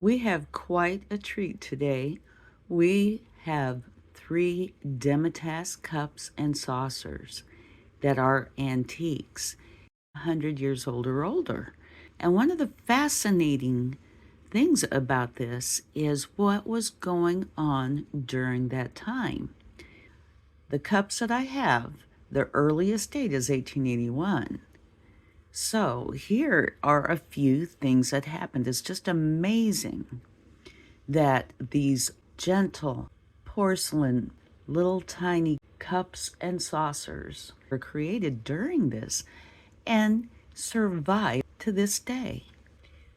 We have quite a treat today. We have three Demitasse cups and saucers that are antiques, 100 years old or older. And one of the fascinating things about this is what was going on during that time. The cups that I have, the earliest date is 1881. So here are a few things that happened. It's just amazing that these gentle porcelain little tiny cups and saucers were created during this and survive to this day.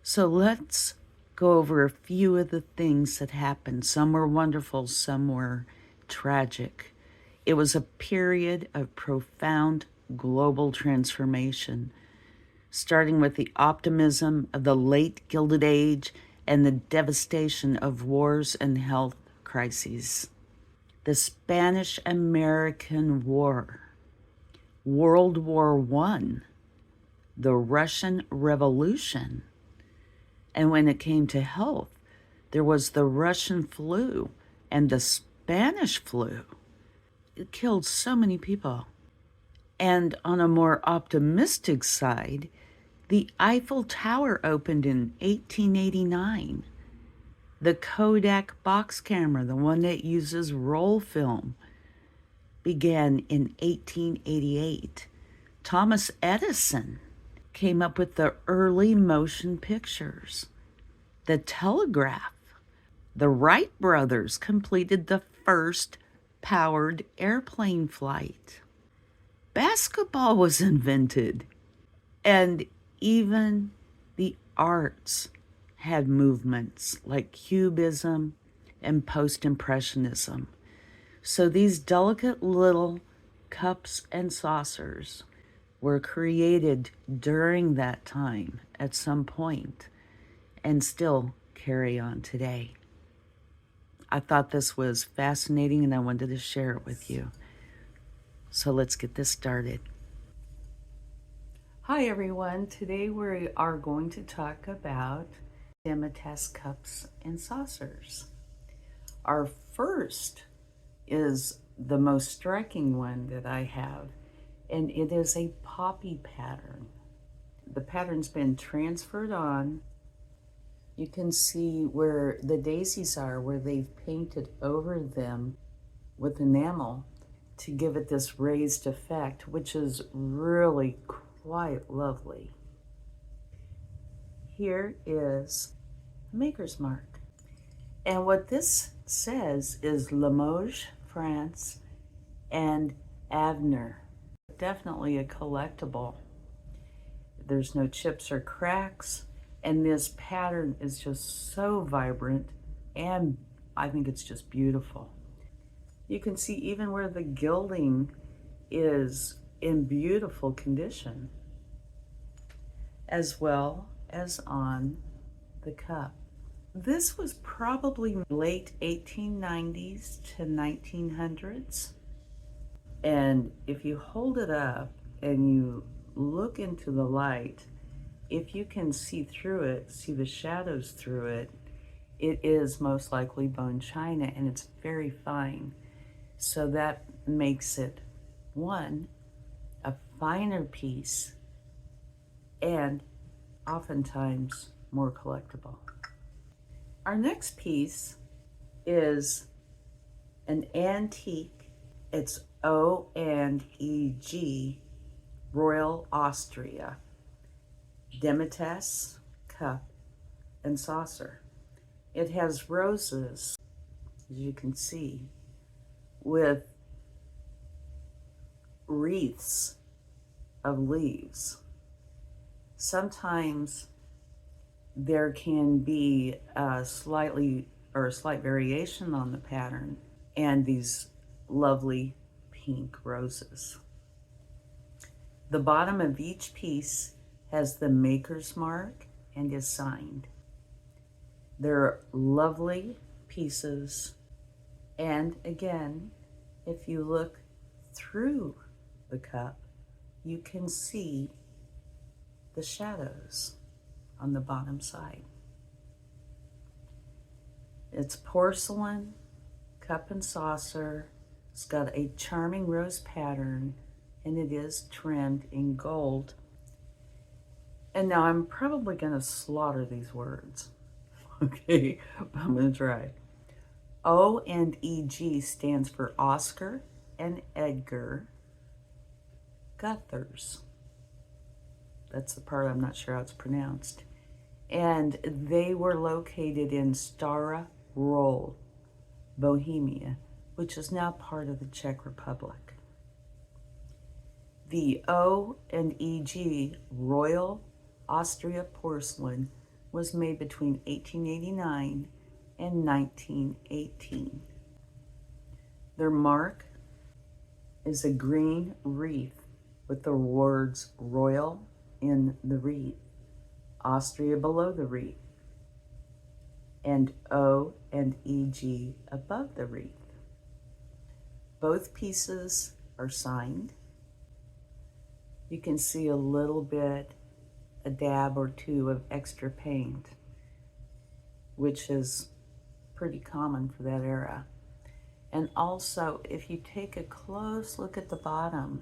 So let's go over a few of the things that happened. Some were wonderful, some were tragic. It was a period of profound global transformation, starting with the optimism of the late Gilded Age and the devastation of wars and health crises. The Spanish-American War, World War I, the Russian Revolution, and when it came to health, there was the Russian flu and the Spanish flu. It killed so many people. And on a more optimistic side, the Eiffel Tower opened in 1889. The Kodak box camera, the one that uses roll film, began in 1888. Thomas Edison came up with the early motion pictures. The telegraph. The Wright brothers completed the first powered airplane flight. Basketball was invented. And even the arts had movements like Cubism and Post-Impressionism. So these delicate little cups and saucers were created during that time at some point and still carry on today. I thought this was fascinating and I wanted to share it with you. So let's get this started. Hi everyone, today we are going to talk about Demitasse cups and saucers. Our first is the most striking one that I have, and it is a poppy pattern. The pattern's been transferred on. You can see where the daisies are, where they've painted over them with enamel to give it this raised effect, which is really quite lovely. Here is Maker's Mark. And what this says is Limoges, France, and Avner. Definitely a collectible. There's no chips or cracks, and this pattern is just so vibrant, and I think it's just beautiful. You can see even where the gilding is in beautiful condition, as well as on the cup. This was probably late 1890s to 1900s. And if you hold it up and you look into the light, if you can see through it, see the shadows through it, it is most likely bone china, and it's very fine. So that makes it, one, a finer piece, and oftentimes more collectible. Our next piece is an antique. It's O&EG, Royal Austria, Demitasse cup and saucer. It has roses, as you can see, with wreaths of leaves. Sometimes there can be a slight variation on the pattern and these lovely pink roses. The bottom of each piece has the maker's mark and is signed. They're lovely pieces, and again, if you look through the cup, you can see the shadows on the bottom side. It's porcelain, cup and saucer. It's got a charming rose pattern, and it is trimmed in gold. And now I'm probably going to slaughter these words. Okay, but I'm going to try. O&EG stands for Oscar and Edgar Guthers. That's the part I'm not sure how it's pronounced. And they were located in Stara Roll, Bohemia, which is now part of the Czech Republic. The O&EG Royal Austria porcelain was made between 1889 and 1918. Their mark is a green wreath with the words Royal in the wreath, Austria below the wreath, and O&EG above the wreath. Both pieces are signed. You can see a little bit, a dab or two of extra paint, which is pretty common for that era. And also, if you take a close look at the bottom,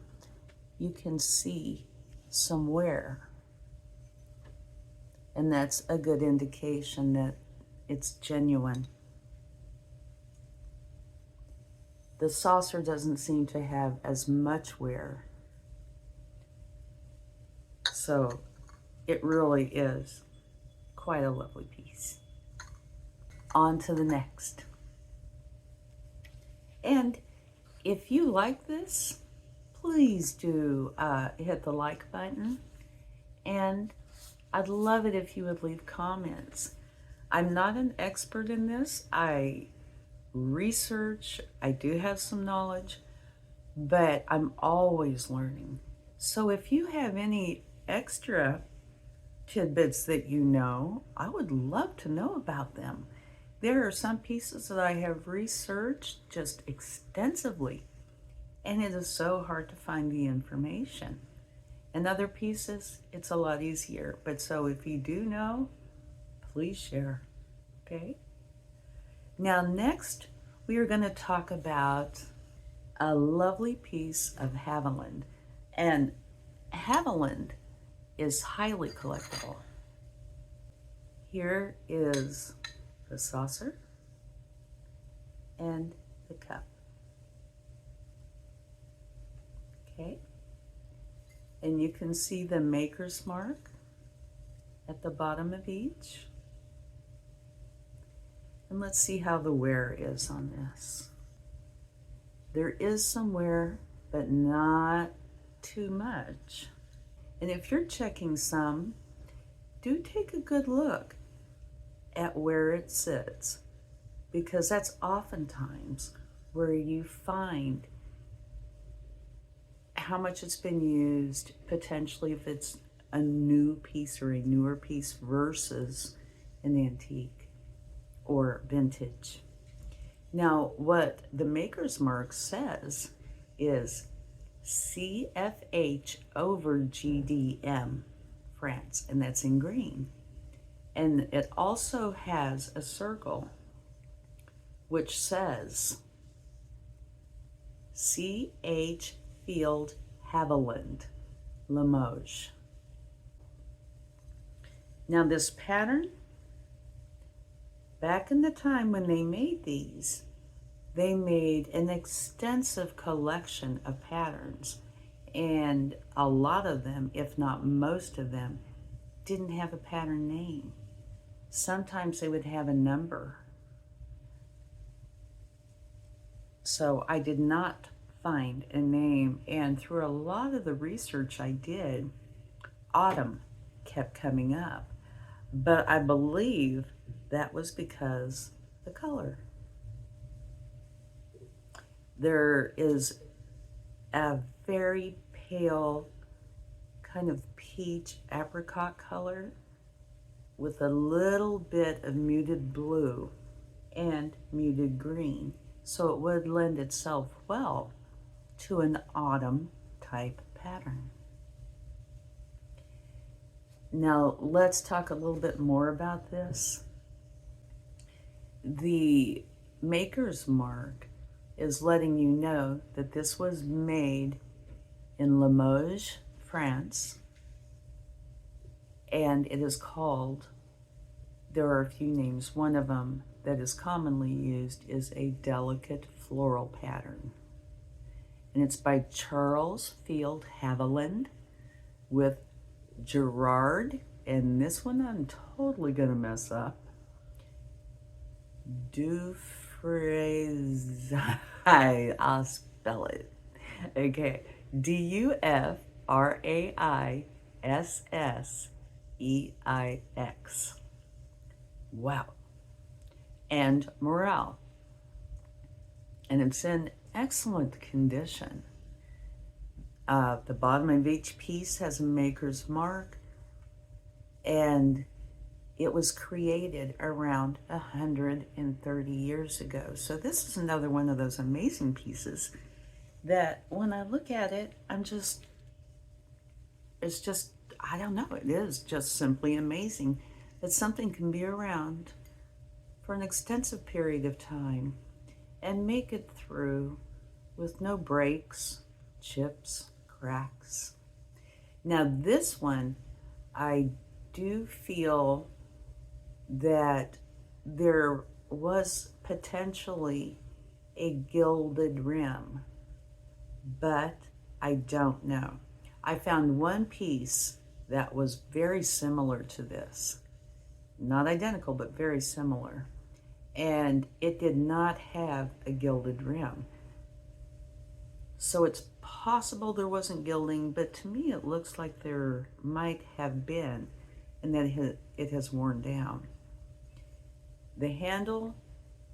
you can see some wear. And that's a good indication that it's genuine. The saucer doesn't seem to have as much wear. So it really is quite a lovely piece. On to the next. And if you like this, please do hit the like button. And I'd love it if you would leave comments. I'm not an expert in this. I research, I do have some knowledge, but I'm always learning. So if you have any extra tidbits that you know, I would love to know about them. There are some pieces that I have researched just extensively, and it is so hard to find the information. And other pieces, it's a lot easier. But so if you do know, please share, okay? Now next, we are going to talk about a lovely piece of Haviland. And Haviland is highly collectible. Here is the saucer and the cup. Okay? And you can see the maker's mark at the bottom of each. And let's see how the wear is on this. There is some wear, but not too much. And if you're checking some, do take a good look at where it sits, because that's oftentimes where you find how much it's been used, potentially if it's a new piece or a newer piece versus an antique or vintage. Now, what the maker's mark says is CFH over GDM, France, and that's in green. And it also has a circle which says CH Field Haviland, Limoges. Now this pattern, back in the time when they made these, they made an extensive collection of patterns, and a lot of them, if not most of them, didn't have a pattern name. Sometimes they would have a number. So I did not find a name, and through a lot of the research I did, autumn kept coming up. But I believe that was because the color. There is a very pale kind of peach apricot color with a little bit of muted blue and muted green. So it would lend itself well to an autumn type pattern. Now let's talk a little bit more about this. the maker's mark is letting you know that this was made in Limoges, France, and it is called, there are a few names, one of them that is commonly used is a delicate floral pattern. And it's by Charles Field Haviland with Gerard, and this one I'm totally gonna mess up, Dufresne, I'll spell it. Okay, Dufraisseix. Wow. And Morale. And it's in excellent condition. The bottom of each piece has a maker's mark, and it was created around 130 years ago. So this is another one of those amazing pieces that when I look at it, it's just, I don't know, it is just simply amazing that something can be around for an extensive period of time and make it through with no breaks, chips, cracks. Now this one, I do feel that there was potentially a gilded rim, but I don't know. I found one piece that was very similar to this. Not identical, but very similar. And it did not have a gilded rim. So it's possible there wasn't gilding, but to me it looks like there might have been, and that it has worn down. The handle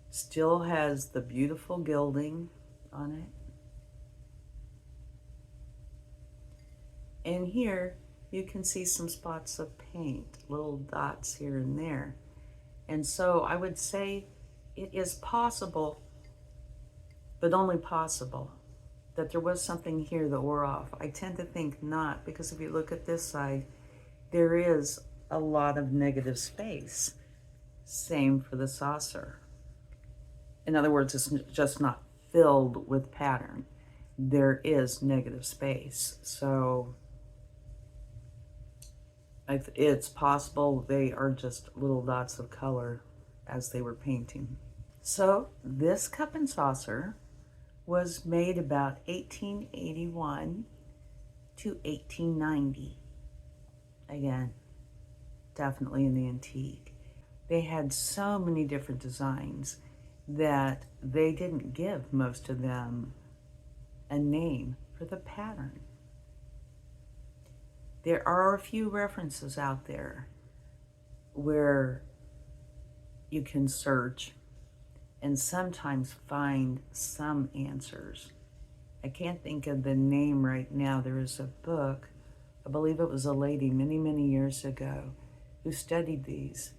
still has the beautiful gilding on it. And here you can see some spots of paint, little dots here and there. And so I would say it is possible, but only possible, that there was something here that wore off. I tend to think not, because if you look at this side, there is a lot of negative space. Same for the saucer. In other words, it's just not filled with pattern. There is negative space. So it's possible they are just little dots of color as they were painting. So this cup and saucer was made about 1881 to 1890. Again, definitely an antique. They had so many different designs that they didn't give most of them a name for the pattern. There are a few references out there where you can search and sometimes find some answers. I can't think of the name right now. There is a book, I believe it was a lady many, many years ago who studied these.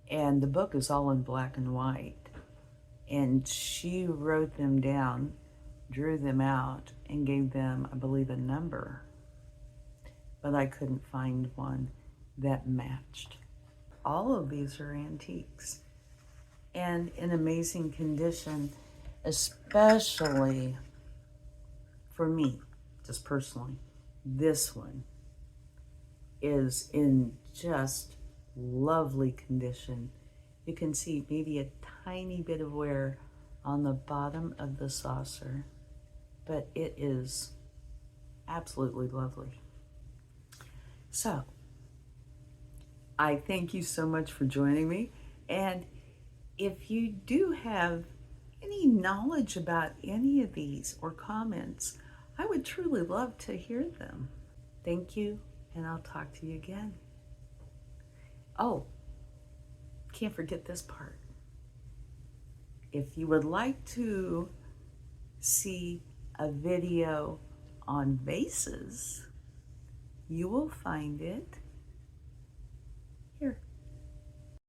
And the book is all in black and white. And she wrote them down, drew them out, and gave them, I believe, a number. But I couldn't find one that matched. All of these are antiques and in amazing condition, especially for me, just personally. This one is in just lovely condition. You can see maybe a tiny bit of wear on the bottom of the saucer, but it is absolutely lovely. So, I thank you so much for joining me, and if you do have any knowledge about any of these or comments, I would truly love to hear them. Thank you, and I'll talk to you again. Oh, can't forget this part. If you would like to see a video on vases, you will find it here.